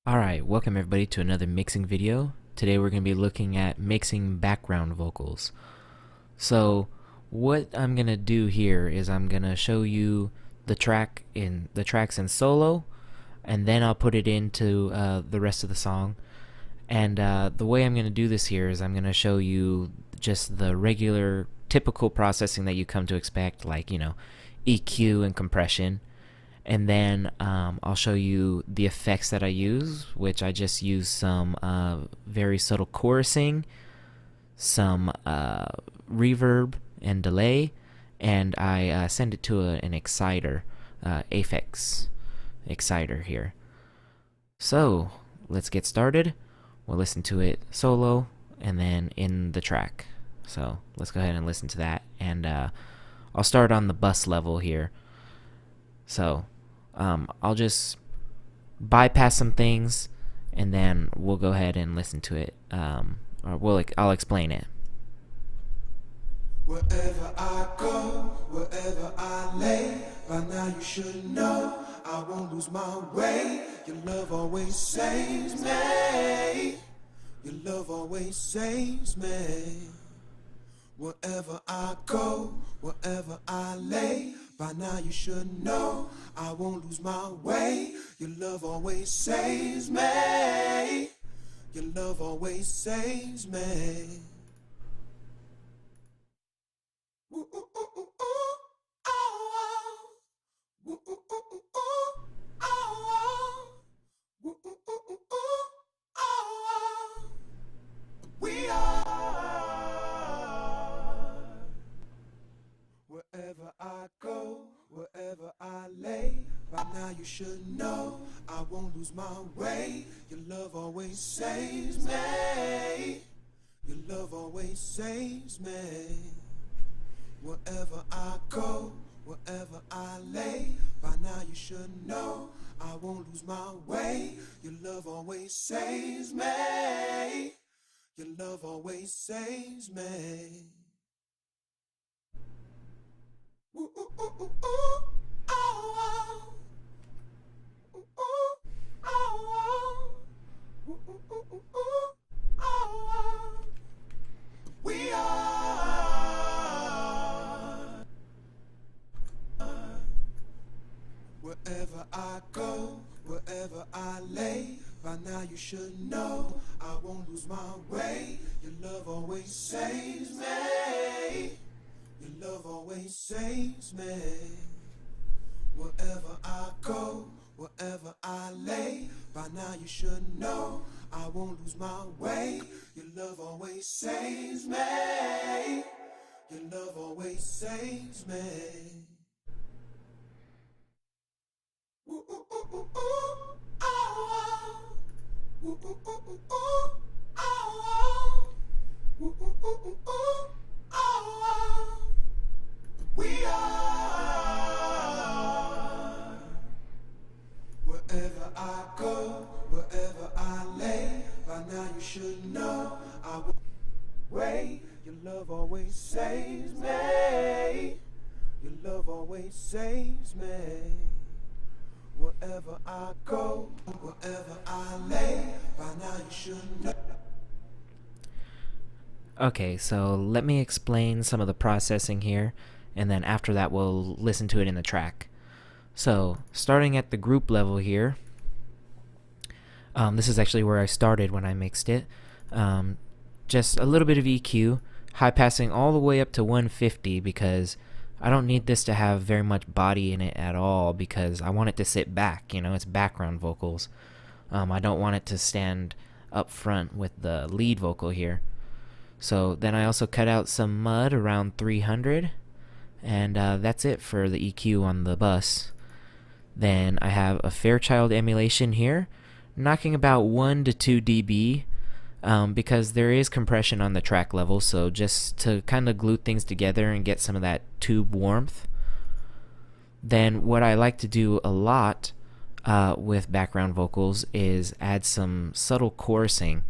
Alright, welcome everybody to another mixing video. Today we're going to be looking at mixing background vocals. So what I'm going to do here is I'm going to show you the tracks in solo, and then I'll put it into the rest of the song. And the way I'm going to do this here is I'm going to show you just the regular typical processing that you come to expect, like, EQ and compression. And then I'll show you the effects that I use, which I just use some very subtle chorusing, some reverb and delay, and I send it to an exciter, Aphex exciter here. So let's get started. We'll listen to it solo and then in the track. So let's go ahead and listen to that, and I'll start on the bus level here. So I'll just bypass some things, and then we'll go ahead and listen to it, or I'll explain it. Wherever I go, wherever I lay, by now you should know I won't lose my way. Your love always saves me. Your love always saves me. Wherever I go, wherever I lay, by now you should know I won't lose my way. Your love always saves me. Your love always saves me. Ooh, ooh, ooh, ooh, ooh. Oh, oh. Ooh, ooh, ooh, ooh, ooh. Oh, oh. Ooh, ooh, ooh, ooh, ooh. Oh, oh. We are. Wherever I go, wherever I lay, by now you should know I won't lose my way. Your love always saves me. Your love always saves me. Wherever I go, wherever I lay, by now you should know I won't lose my way. Your love always saves me. Your love always saves me. Ooh, ooh, ooh, ooh, ooh. Oh, oh. Ooh, ooh. Oh, oh. Ooh, ooh, ooh, ooh, ooh. Oh, oh. We are. Wherever I go, wherever I lay, by now you should know I won't lose my way. Your love always saves me. Your love always saves me. Wherever I go, wherever I lay, by now you should know I won't lose my way. Your love always saves me. Your love always saves me. Ooh, ooh, ooh, ooh, ooh. Oh, oh. Ooh, ooh, ooh, ooh, ooh. Oh, oh. Ooh, ooh, ooh, ooh, ooh. Oh, oh. We are. Wherever I go, wherever I lay, by now you should know I won't wait. Your love always saves me. Your love always saves me. Wherever I go, wherever I lay, by now you should know. Okay, so let me explain some of the processing here, and then after that we'll listen to it in the track. So starting at the group level here, this is actually where I started when I mixed it. Just a little bit of EQ, high passing all the way up to 150, because I don't need this to have very much body in it at all, because I want it to sit back, it's background vocals. I don't want it to stand up front with the lead vocal here. So then I also cut out some mud around 300, and that's it for the EQ on the bus. Then I have a Fairchild emulation here, knocking about 1 to 2 dB, because there is compression on the track level, so just to kind of glue things together and get some of that tube warmth. Then what I like to do a lot with background vocals is add some subtle chorusing,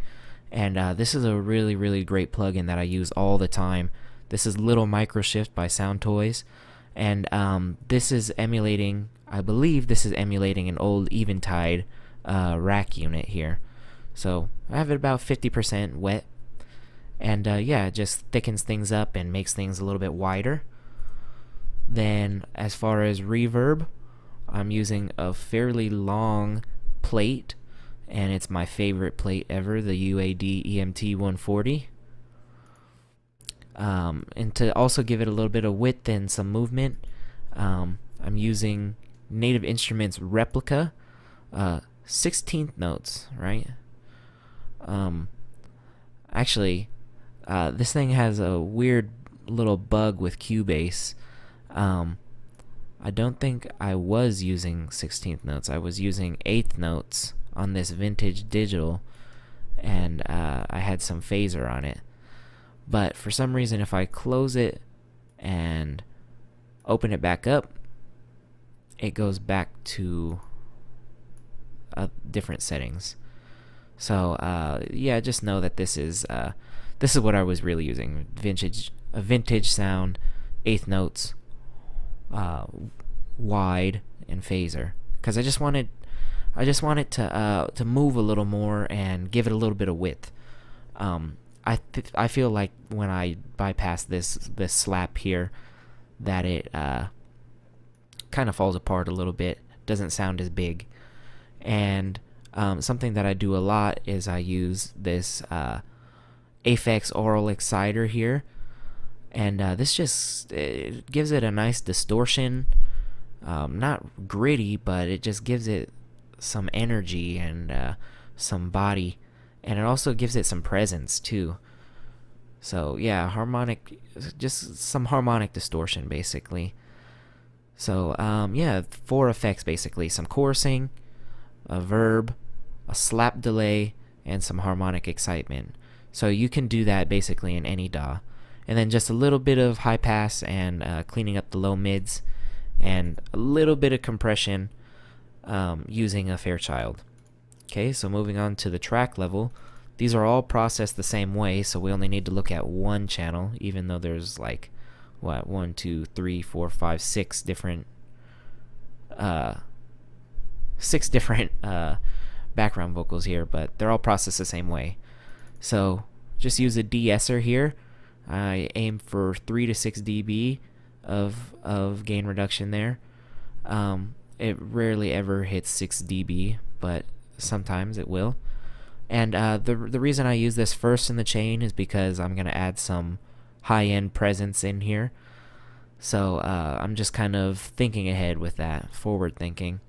and this is a really, really great plugin that I use all the time. This is Little Microshift by Sound Toys, and this is emulating, I believe this is emulating an old Eventide rack unit here. So I have it about 50% wet, and yeah, it just thickens things up and makes things a little bit wider. Then as far as reverb, I'm using a fairly long plate, and it's my favorite plate ever, the UAD EMT 140. And to also give it a little bit of width and some movement, I'm using Native Instruments Replica 16th notes, right? Actually, this thing has a weird little bug with Cubase. I don't think I was using 16th notes. I was using 8th notes on this vintage digital, and I had some phaser on it. But for some reason, if I close it and open it back up, it goes back to different settings. So yeah, just know that this is what I was really using: a vintage sound, 8th notes, wide, and phaser, because I just wanted to move a little more and give it a little bit of width. I feel like when I bypass this slap here, that it kind of falls apart a little bit, doesn't sound as big. And something that I do a lot is I use this Aphex Aural Exciter here, and this just it gives it a nice distortion. Not gritty, but it just gives it some energy and some body, and it also gives it some presence too. So yeah, just some harmonic distortion basically. So yeah, 4 effects basically: some chorusing, a verb, a slap delay, and some harmonic excitement. So you can do that basically in any DAW. And then just a little bit of high pass and cleaning up the low mids, and a little bit of compression using a Fairchild. Okay, so moving on to the track level. These are all processed the same way, so we only need to look at one channel, even though there's like, what, 1, 2, 3, 4, 5, 6 different background vocals here, but they're all processed the same way. So just use a de-esser here. I aim for 3 to 6 dB of gain reduction there. It rarely ever hits 6 dB, but sometimes it will. And the reason I use this first in the chain is because I'm going to add some high-end presence in here. So I'm just kind of thinking ahead with that, forward thinking.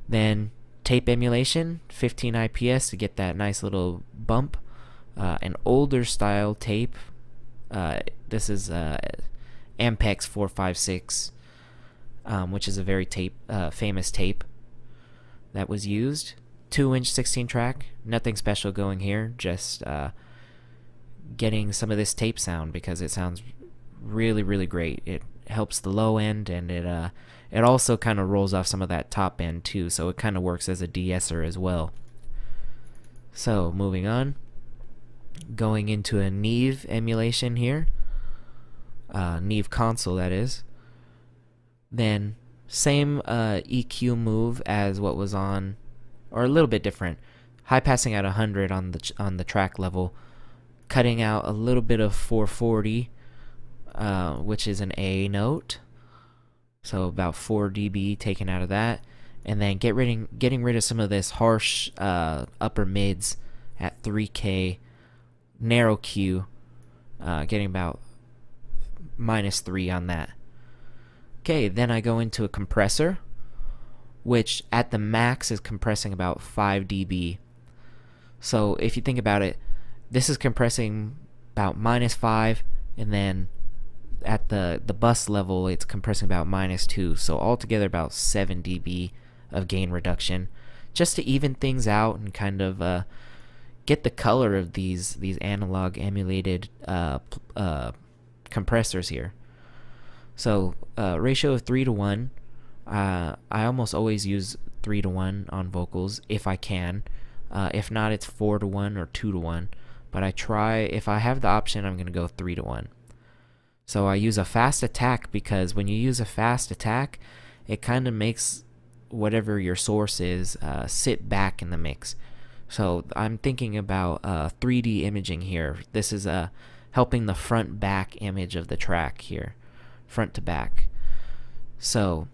Then tape emulation, 15 IPS to get that nice little bump. An older style tape. This is Ampex 456, which is a very famous tape that was used. 2-inch 16 track, nothing special going here, just getting some of this tape sound because it sounds really, really great. It helps the low end, and it also kind of rolls off some of that top end too, so it kind of works as a de-esser as well. So moving on, going into a Neve emulation here, Neve console that is. Then same EQ move as what was on, or a little bit different. High passing at 100 on the track level, cutting out a little bit of 440, which is an A note, so about 4 dB taken out of that, and then getting rid of some of this harsh upper mids at 3K, narrow Q, getting about -3 on that. Okay, then I go into a compressor, which at the max is compressing about 5 dB. So if you think about it, this is compressing about -5, and then at the bus level it's compressing about -2, so altogether about 7 dB of gain reduction, just to even things out and kind of get the color of these analog emulated compressors here. So ratio of 3 to 1. I almost always use 3 to 1 on vocals if I can. If not, it's 4 to 1 or 2 to 1. But I try, if I have the option, I'm going to go 3 to 1. So I use a fast attack because when you use a fast attack, it kind of makes whatever your source is sit back in the mix. So I'm thinking about 3D imaging here. This is helping the front back image of the track here, front to back. So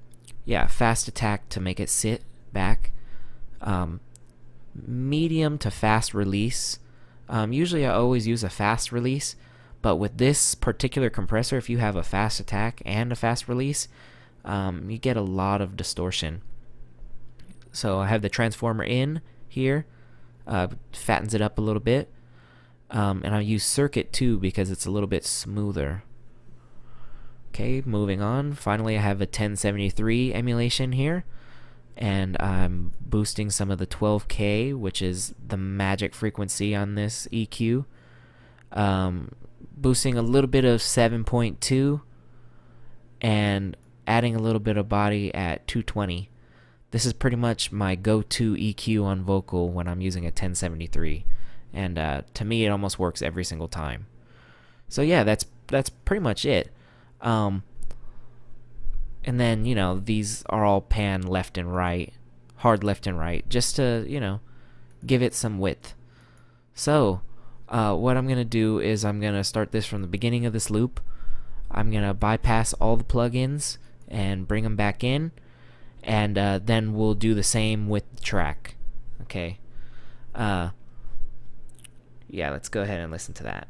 yeah, fast attack to make it sit back, medium to fast release. Usually I always use a fast release, but with this particular compressor, if you have a fast attack and a fast release, you get a lot of distortion. So I have the transformer in here, fattens it up a little bit, and I'll use circuit too because it's a little bit smoother. Okay, moving on. Finally, I have a 1073 emulation here, and I'm boosting some of the 12K, which is the magic frequency on this EQ. Boosting a little bit of 7.2 and adding a little bit of body at 220. This is pretty much my go-to EQ on vocal when I'm using a 1073, and to me it almost works every single time. So yeah, that's pretty much it. And then, you know, these are all pan left and right, hard left and right, just to, you know, give it some width. So what I'm gonna do is I'm gonna start this from the beginning of this loop. I'm gonna bypass all the plugins and bring them back in, and then we'll do the same with the track. Okay. Yeah, let's go ahead and listen to that.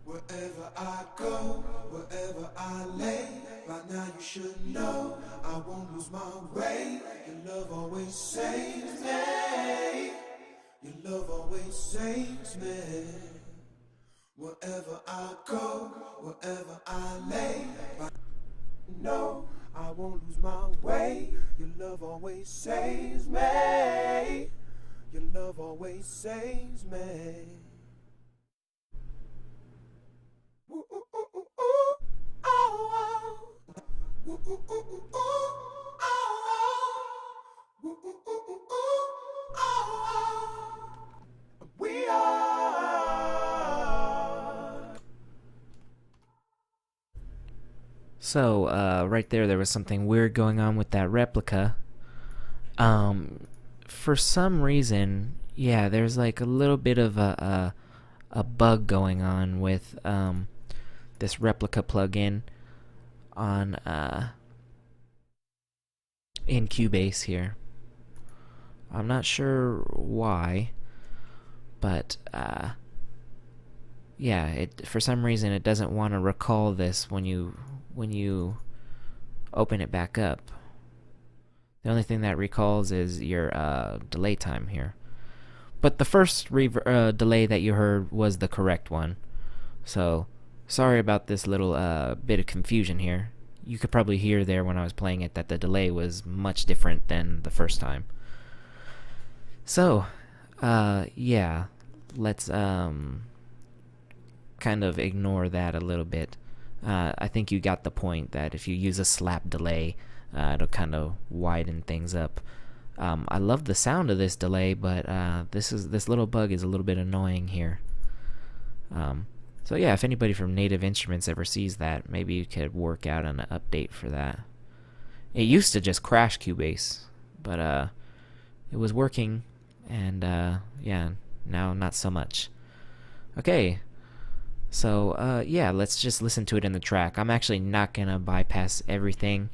Wherever I go, wherever I lay, by now you should know I won't lose my way. Your love always saves me. Your love always saves me. Wherever I go, wherever I lay, by no, I won't lose my way. Your love always saves me. Your love always saves me. Ooh, ooh, ooh, ooh, ooh, oh, oh. Ooh, ooh, ooh, ooh, ooh, oh, oh. Ooh, ooh, ooh, ooh, ooh, oh, oh. We are. So right there was something weird going on with that replica. For some reason, yeah, there's like a little bit of a bug going on with this replica plugin on in Cubase here. I'm not sure why, but yeah, it for some reason it doesn't want to recall this when you open it back up. The only thing that recalls is your delay time here. But the first delay that you heard was the correct one. So sorry about this little bit of confusion here. You could probably hear there when I was playing it that the delay was much different than the first time. So yeah, let's kind of ignore that a little bit. I think you got the point that if you use a slap delay, it'll kind of widen things up. I love the sound of this delay, but this little bug is a little bit annoying here. So yeah, if anybody from Native Instruments ever sees that, maybe you could work out an update for that. It used to just crash Cubase, but it was working, and yeah, now not so much. Okay, so yeah, let's just listen to it in the track. I'm actually not gonna bypass everything.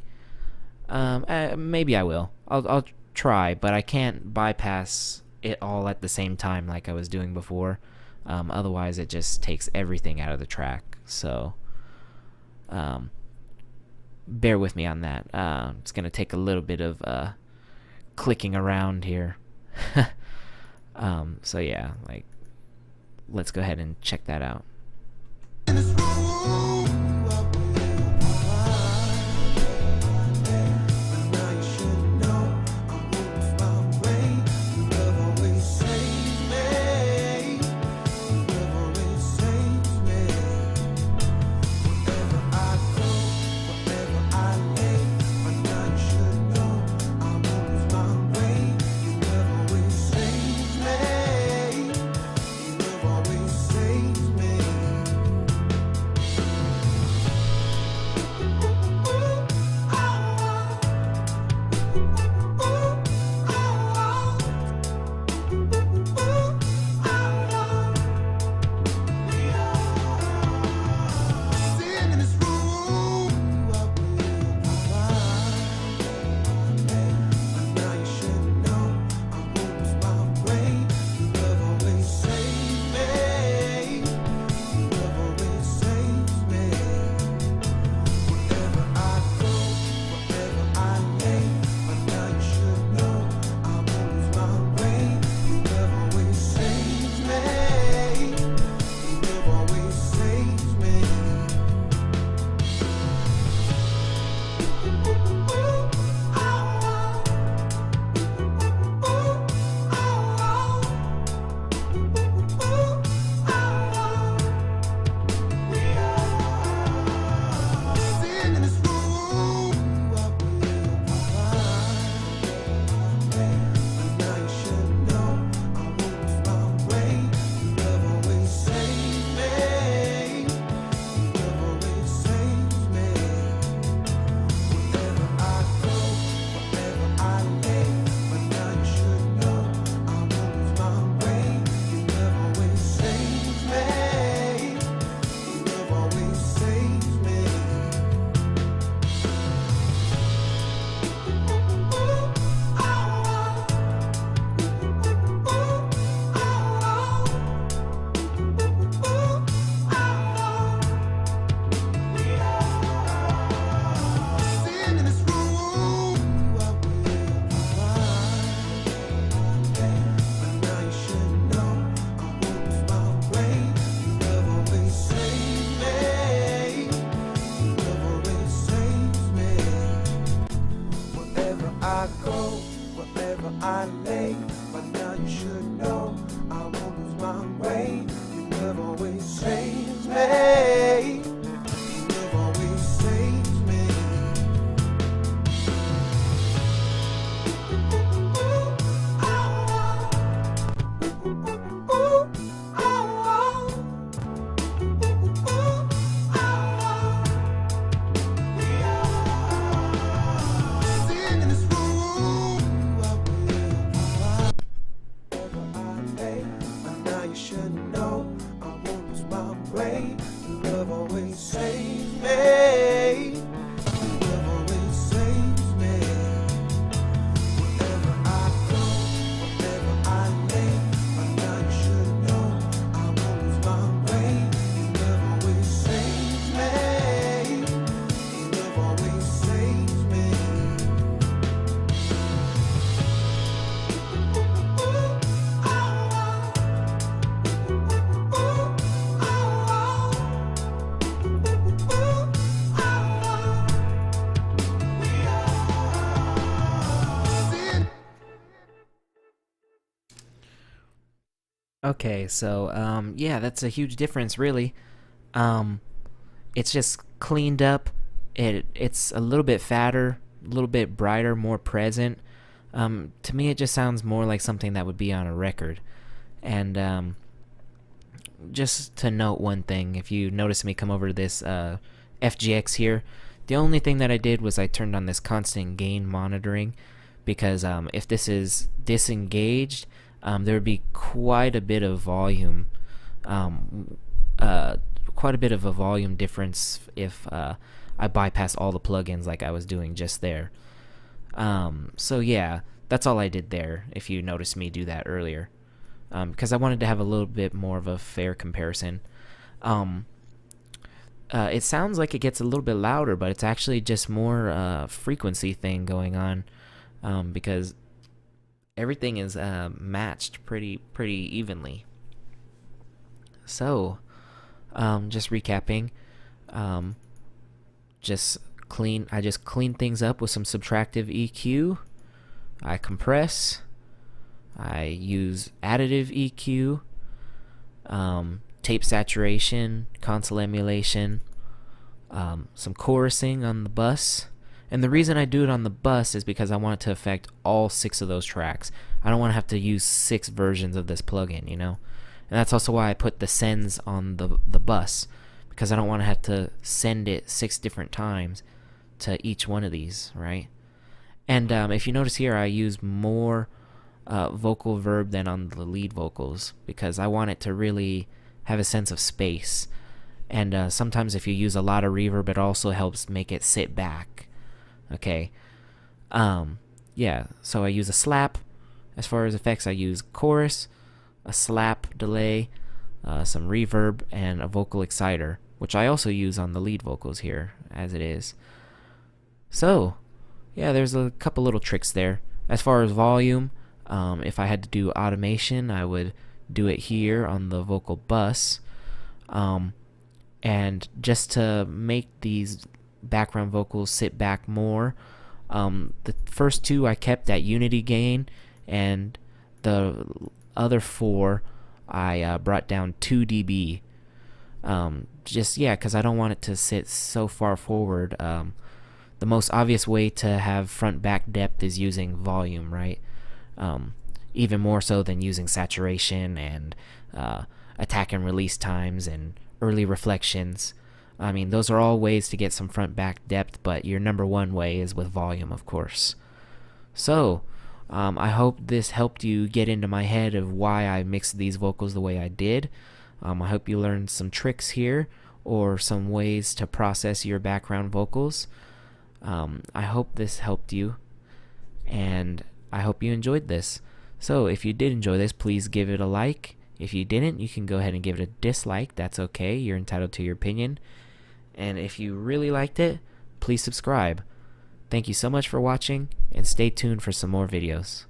Maybe I will. I'll try, but I can't bypass it all at the same time like I was doing before. Otherwise it just takes everything out of the track. So bear with me on that. It's gonna take a little bit of clicking around here. So yeah, like, let's go ahead and check that out. In this room, I will hide. But now you should know I won't lose my way. Your love always saves me. Your love always saves me. Wherever I go, wherever I lay, but now you should know I won't lose my way. Your love always saves me. Your love always saves me. should know I won't lose my way. Your love always saves me. Your love always saves me. Wherever I go, wherever I lay, by now you should know I won't lose my way. Your love always saves me. Your love always saves me. Okay, so yeah, that's a huge difference, really. Um, it's just cleaned up. It's a little bit fatter, a little bit brighter, more present. To me, it just sounds more like something that would be on a record. And just to note one thing, if you notice me come over to this FGX here, the only thing that I did was I turned on this constant gain monitoring, because if this is disengaged, there would be quite a bit of volume, quite a bit of a volume difference if I bypass all the plugins like I was doing just there. So yeah, that's all I did there, if you noticed me do that earlier, because I wanted to have a little bit more of a fair comparison. It sounds like it gets a little bit louder, but it's actually just more frequency thing going on, because everything is matched pretty evenly. So, just recapping, I just clean things up with some subtractive EQ. I compress. I use additive EQ, tape saturation, console emulation, some chorusing on the bus. And the reason I do it on the bus is because I want it to affect all 6 of those tracks. I don't want to have to use 6 versions of this plugin, you know? And that's also why I put the sends on the bus, because I don't want to have to send it 6 different times to each one of these, right? And if you notice here, I use more vocal verb than on the lead vocals, because I want it to really have a sense of space. And sometimes if you use a lot of reverb, it also helps make it sit back. Okay, yeah, so I use a slap. As far as effects, I use chorus, a slap delay, some reverb, and a vocal exciter, which I also use on the lead vocals here, as it is. So, yeah, there's a couple little tricks there. As far as volume, if I had to do automation, I would do it here on the vocal bus. And just to make these background vocals sit back more, the first 2 I kept at unity gain, and the other 4 I brought down 2 dB. Because I don't want it to sit so far forward. The most obvious way to have front-back depth is using volume, right? Even more so than using saturation and attack and release times and early reflections. I mean, those are all ways to get some front-back depth, but your number one way is with volume, of course. So, I hope this helped you get into my head of why I mixed these vocals the way I did. I hope you learned some tricks here, or some ways to process your background vocals. I hope this helped you, and I hope you enjoyed this. So, if you did enjoy this, please give it a like. If you didn't, you can go ahead and give it a dislike. That's okay. You're entitled to your opinion. And if you really liked it, please subscribe. Thank you so much for watching, and stay tuned for some more videos.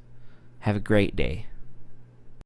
Have a great day.